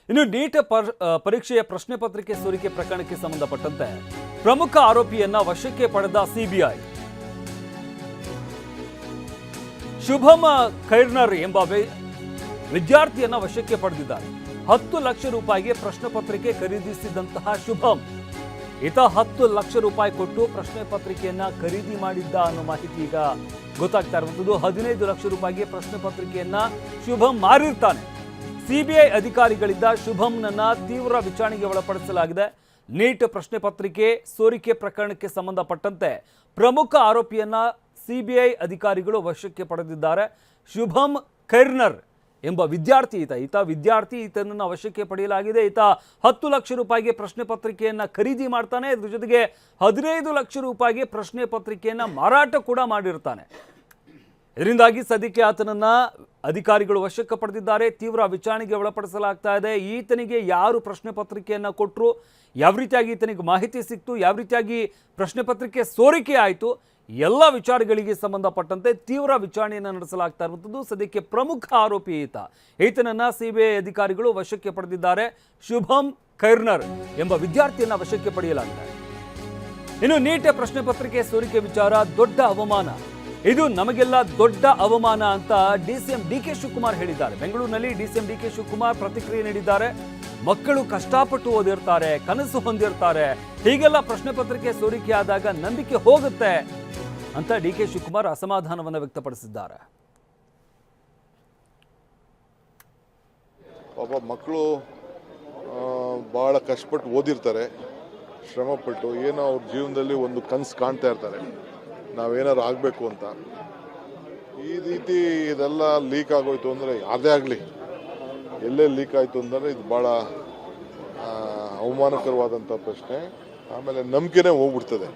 ಇನ್ನು ನೀಟ್ ಪರೀಕ್ಷೆಯ ಪ್ರಶ್ನೆ ಪತ್ರಿಕೆ ಸೋರಿಕೆ ಪ್ರಕರಣಕ್ಕೆ ಸಂಬಂಧಪಟ್ಟಂತೆ ಪ್ರಮುಖ ಆರೋಪಿಯನ್ನ ವಶಕ್ಕೆ ಪಡೆದ ಸಿಬಿಐ. ಶುಭಂ ಖೈರ್ನರ್ ಎಂಬ ವಿದ್ಯಾರ್ಥಿಯನ್ನ ವಶಕ್ಕೆ ಪಡೆದಿದ್ದಾರೆ. 10 ಲಕ್ಷ ರೂಪಾಯಿಗೆ ಪ್ರಶ್ನೆ ಪತ್ರಿಕೆ ಖರೀದಿಸಿದಂತಹ ಶುಭಂ ಈತ 10 ಲಕ್ಷ ರೂಪಾಯಿ ಕೊಟ್ಟು ಪ್ರಶ್ನೆ ಪತ್ರಿಕೆಯನ್ನ ಖರೀದಿ ಮಾಡಿದ್ದ ಅನ್ನೋ ಮಾಹಿತಿ ಈಗ ಗೊತ್ತಾಗ್ತಾ ಇರುವಂತದ್ದು. 15 ಲಕ್ಷ ರೂಪಾಯಿಗೆ ಪ್ರಶ್ನೆ ಪತ್ರಿಕೆಯನ್ನ ಶುಭಂ ಮಾರಿರ್ತಾನೆ. ಸಿಬಿಐ ಅಧಿಕಾರಿಗಳಿಂದ ಶುಭಂನನ್ನ ತೀವ್ರ ವಿಚಾರಣೆಗೆ ಒಳಪಡಿಸಲಾಗಿದೆ. ನೀಟ್ ಪ್ರಶ್ನೆ ಪತ್ರಿಕೆ ಸೋರಿಕೆ ಪ್ರಕರಣಕ್ಕೆ ಸಂಬಂಧಪಟ್ಟಂತೆ ಪ್ರಮುಖ ಆರೋಪಿಯನ್ನ ಸಿಬಿಐ ಅಧಿಕಾರಿಗಳು ವಶಕ್ಕೆ ಪಡೆದಿದ್ದಾರೆ. ಶುಭಂ ಖೈರ್ನರ್ ಎಂಬ ವಿದ್ಯಾರ್ಥಿ ಈತನನ್ನು ವಶಕ್ಕೆ ಪಡೆಯಲಾಗಿದೆ. ಈತ 10 ಲಕ್ಷ ರೂಪಾಯಿಗೆ ಪ್ರಶ್ನೆ ಪತ್ರಿಕೆಯನ್ನು ಖರೀದಿ ಮಾಡ್ತಾನೆ. ಇದ್ರ ಜೊತೆಗೆ 15 ಲಕ್ಷ ರೂಪಾಯಿಗೆ ಪ್ರಶ್ನೆ ಪತ್ರಿಕೆಯನ್ನು ಮಾರಾಟ ಕೂಡ ಮಾಡಿರ್ತಾನೆ. ಇದರಿಂದಾಗಿ ಸದ್ಯಕ್ಕೆ ಆತನನ್ನ ಅಧಿಕಾರಿಗಳು ವಶಕ್ಕೆ ಪಡೆದಿದ್ದಾರೆ. ತೀವ್ರ ವಿಚಾರಣೆಗೆ ಒಳಪಡಿಸಲಾಗ್ತಾ ಇದೆ. ಈತನಿಗೆ ಯಾರು ಪ್ರಶ್ನೆ ಪತ್ರಿಕೆಯನ್ನು ಕೊಟ್ಟರು, ಯಾವ ರೀತಿಯಾಗಿ ಈತನಿಗೆ ಮಾಹಿತಿ ಸಿಕ್ತು, ಯಾವ ರೀತಿಯಾಗಿ ಪ್ರಶ್ನೆ ಪತ್ರಿಕೆ ಸೋರಿಕೆ ಆಯಿತು, ಎಲ್ಲ ವಿಚಾರಗಳಿಗೆ ಸಂಬಂಧಪಟ್ಟಂತೆ ತೀವ್ರ ವಿಚಾರಣೆಯನ್ನು ನಡೆಸಲಾಗ್ತಾ ಇರುವಂಥದ್ದು. ಸದ್ಯಕ್ಕೆ ಪ್ರಮುಖ ಆರೋಪಿ ಈತನನ್ನ ಸಿಬಿಐ ಅಧಿಕಾರಿಗಳು ವಶಕ್ಕೆ ಪಡೆದಿದ್ದಾರೆ. ಶುಭಂ ಖೈರ್ನರ್ ಎಂಬ ವಿದ್ಯಾರ್ಥಿಯನ್ನ ವಶಕ್ಕೆ ಪಡೆಯಲಾಗಿದೆ. ಇನ್ನು ನೀಟ್ ಪ್ರಶ್ನೆ ಪತ್ರಿಕೆ ಸೋರಿಕೆ ವಿಚಾರ ದೊಡ್ಡ ಅವಮಾನ, ಇದು ನಮಗೆಲ್ಲ ದೊಡ್ಡ ಅವಮಾನ ಅಂತ ಡಿಸಿಎಂ ಡಿಕೆ ಶಿವಕುಮಾರ್ ಹೇಳಿದ್ದಾರೆ. ಬೆಂಗಳೂರಿನಲ್ಲಿ ಡಿಸಿಎಂ ಡಿಕೆ ಶಿವಕುಮಾರ್ ಪ್ರತಿಕ್ರಿಯೆ ನೀಡಿದ್ದಾರೆ. ಮಕ್ಕಳು ಕಷ್ಟಪಟ್ಟು ಓದಿರ್ತಾರೆ, ಕನಸು ಹೊಂದಿರ್ತಾರೆ, ಹೀಗೆಲ್ಲ ಪ್ರಶ್ನೆ ಪತ್ರಿಕೆ ಸೋರಿಕೆ ಆದಾಗ ನಂಬಿಕೆ ಹೋಗುತ್ತೆ ಅಂತ ಡಿಕೆ ಶಿವಕುಮಾರ್ ಅಸಮಾಧಾನವನ್ನು ವ್ಯಕ್ತಪಡಿಸಿದ್ದಾರೆ. ಪಾಪ ಮಕ್ಕಳು ಬಹಳ ಕಷ್ಟಪಟ್ಟು ಓದಿರ್ತಾರೆ, ಶ್ರಮಪಟ್ಟು ಏನೋ ಅವ್ರ ಜೀವನದಲ್ಲಿ ಒಂದು ಕನಸು ಕಾಣ್ತಾ ಇರ್ತಾರೆ, ನಾವೇನಾದ್ರು ಆಗಬೇಕು ಅಂತ. ಈ ರೀತಿ ಇದೆಲ್ಲ ಲೀಕ್ ಆಗೋಯ್ತು ಅಂದರೆ ಯಾರದೇ ಆಗಲಿ ಎಲ್ಲೇ ಲೀಕ್ ಆಯಿತು ಅಂದರೆ ಇದು ಭಾಳ ಅವಮಾನಕರವಾದಂಥ ಪ್ರಶ್ನೆ. ಆಮೇಲೆ ನಂಬಿಕೆನೇ ಹೋಗ್ಬಿಡ್ತದೆ.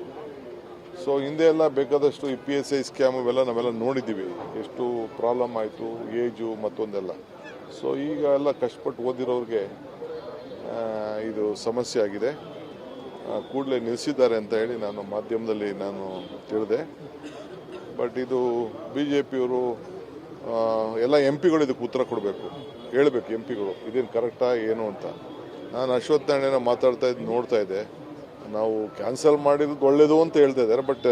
ಸೊ ಹಿಂದೆ ಎಲ್ಲ ಬೇಕಾದಷ್ಟು ಈ PSI ಸ್ಕ್ಯಾಮ್ ಇವೆಲ್ಲ ನಾವೆಲ್ಲ ನೋಡಿದ್ದೀವಿ, ಎಷ್ಟು ಪ್ರಾಬ್ಲಮ್ ಆಯಿತು, ಏಜು ಮತ್ತೊಂದೆಲ್ಲ. ಸೊ ಈಗ ಎಲ್ಲ ಕಷ್ಟಪಟ್ಟು ಓದಿರೋರಿಗೆ ಇದು ಸಮಸ್ಯೆ ಆಗಿದೆ. ಕೂಡಲೇ ನಿಲ್ಲಿಸಿದ್ದಾರೆ ಅಂತ ಹೇಳಿ ನಾನು ಮಾಧ್ಯಮದಲ್ಲಿ ತಿಳಿದೆ. ಬಟ್ ಇದು BJPಯವರು ಎಲ್ಲ MP ಗಳು ಇದಕ್ಕೆ ಉತ್ತರ ಕೊಡಬೇಕು, ಹೇಳಬೇಕು MP ಗಳು ಇದೇನು ಕರೆಕ್ಟಾ ಏನು ಅಂತ. ನಾನು ಅಶ್ವತ್ಥ ನಾರಾಯಣ ಮಾತಾಡ್ತಾ ನೋಡ್ತಾ ಇದ್ದೆ, ನಾವು ಕ್ಯಾನ್ಸಲ್ ಮಾಡಿರೋದು ಒಳ್ಳೇದು ಅಂತ ಹೇಳ್ತಾ ಇದ್ದಾರೆ. ಬಟ್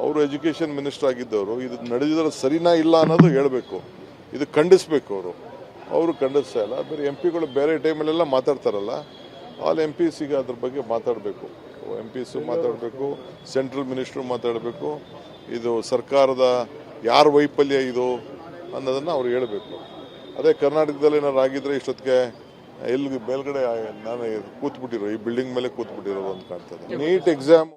ಅವರು ಎಜುಕೇಷನ್ ಮಿನಿಸ್ಟರ್ ಆಗಿದ್ದವರು ಇದು ನಡೆದಿದ್ರೆ ಸರಿನಾ ಇಲ್ಲ ಅನ್ನೋದು ಹೇಳಬೇಕು, ಇದು ಖಂಡಿಸ್ಬೇಕು. ಅವರು ಖಂಡಿಸ್ತಾ ಇಲ್ಲ. ಬೇರೆ MP ಗಳು ಬೇರೆ ಟೈಮಲ್ಲೆಲ್ಲ ಮಾತಾಡ್ತಾರಲ್ಲ, ಆಲ್ MPಸಿಗೆ ಅದ್ರ ಬಗ್ಗೆ ಮಾತಾಡಬೇಕು. MPಸು ಮಾತಾಡಬೇಕು, ಸೆಂಟ್ರಲ್ ಮಿನಿಸ್ಟ್ರು ಮಾತಾಡಬೇಕು. ಇದು ಸರ್ಕಾರದ ಯಾರ ವೈಫಲ್ಯ ಇದು ಅನ್ನೋದನ್ನು ಅವ್ರು ಹೇಳಬೇಕು. ಅದೇ ಕರ್ನಾಟಕದಲ್ಲಿ ಏನಾರು ಆಗಿದ್ರೆ ಇಷ್ಟೊತ್ತಿಗೆ ಎಲ್ಲಿ ಮೇಲ್ಗಡೆ ನಾನು ಕೂತ್ಬಿಟ್ಟಿರೋ, ಈ ಬಿಲ್ಡಿಂಗ್ ಮೇಲೆ ಕೂತ್ಬಿಟ್ಟಿರೋದು ಅಂತ ಕಾಣ್ತದೆ. NEET exam